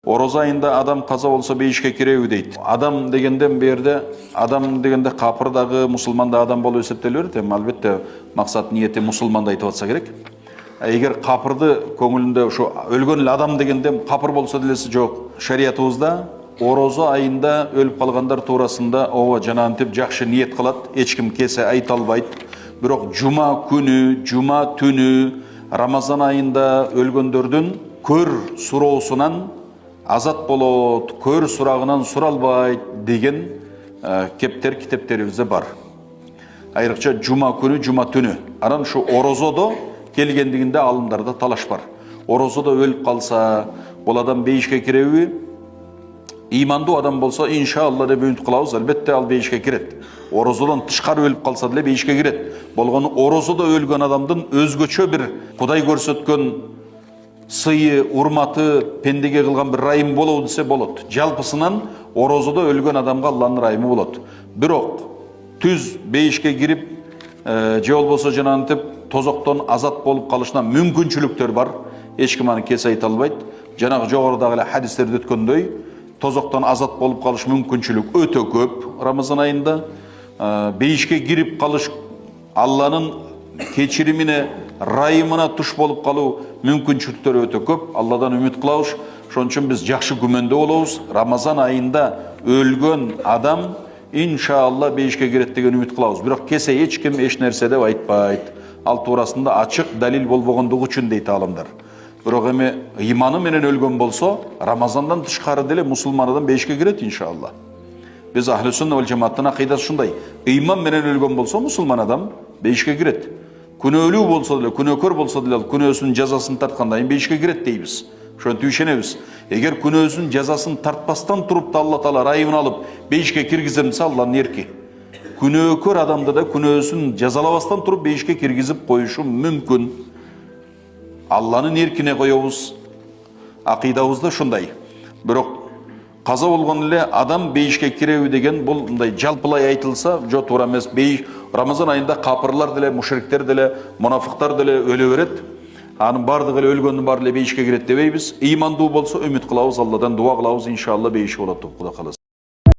Oroz ayında adam kaza olsa beyişke kirebi deydi. Adam degenden berdi, adam degende kapırdağı musulmanda adam bolu esepteliyor. Albatta maksat niyeti musulmanda aytып atsa керек. Егер kapırdı көңілінде şu ölgön adam degende kapır bolsa dilesi жоқ. Şariatımızda Orozu ayında ölüp kalganlar tuğrasında o janantip жақшы niyet kılat. Hiç kim kese ayta albaydı. Biroq cuma günü, cuma tünü Ramazan ayında ölgöndördün kör surausundan azat bolot, kör surağынан suralbay деген кептер китептерибизде бар. Айрыкча жума күнү, жума түнү. Анан şu orozodо келгендигинде алымдарда талаш бар. Orozodо өлүп калса, бул адам бейишке киреби? Имандуу адам болсо, иншалла деп үмүт кылабыз, албетте ал бейишке кирет. Орозодон тышкары өлүп калса деле бейишке кирет. Болгону орозодо өлгөн адамдын өзгөчө бир Кудай көрсөткөн сыйы, урматы, пендеге кылган бир райым болобу десе болот. Жалпысынан орозодо өлгөн адамга Алланын райымы болот. Бирок түз бейишке кирип, же болбосо жанагынтип тозоктон азат болуп калышына мүмкүнчүлүктөр бар. Эч ким аны кесе айта албайт. Жанагы жогорудагы эле хадистерде өткөндөй, тозоктон азат болуп калыш мүмкүнчүлүк өтө көп Рамазан айында. Бейишке кирип калыш Алланын кечиримине, райымына туш болуп калуу мүмкүнчүлүктөр өтө көп. Алладан үмүт кылабыз. Ошон үчүн биз жакшы күмөндө болобуз. Рамазан айында өлгөн адам иншалла бейишке кирет деген үмүт кылабыз. Бирок кесе эч ким эч нерсе деп айтпайт. Ал туурасында ачык далил болбогондугу үчүн дейт алымдар. Бирок эми ыйманы менен өлгөн болсо, Рамазандан тышкары деле мусулман адам бейишке кирет иншалла. Биз Ахлы Сунна вал Жамааттын акыйдасы ушундай. Ыйман менен өлгөн болсо, мусулман адам бейишке кирет. Күнөөлүү болсо деле, күнөөкөр болсо деле, күнөөсүнүн жазасын тарткандан кийин бейишке кирет дейбиз. Ошентип ишенебиз. Эгер күнөөсүнүн жазасын тартпастан туруп да Алла Таала райымын алып бейишке киргизем десе Алланын эрки. Күнөөкөр адамды да күнөөсүн жазалабастан туруп бейишке киргизип коюшу мүмкүн. Алланын эркине коебуз. Акыйдабызда ушундай. Бирок каза болгон эле адам бейишке киреби деген бул мындай жалпылай айтылса, жо туура эмес. Рамазан айында капырлар деле, мушриктер деле, мунафыктар деле өлө берет. Анын бардыгы эле өлгөндүн баары эле бейишке кирет дебейбиз. Ыймандуу болсо үмүт кылабыз, Алладан дуа кылабыз, иншалла бейиши болот деп Кудай кааласа.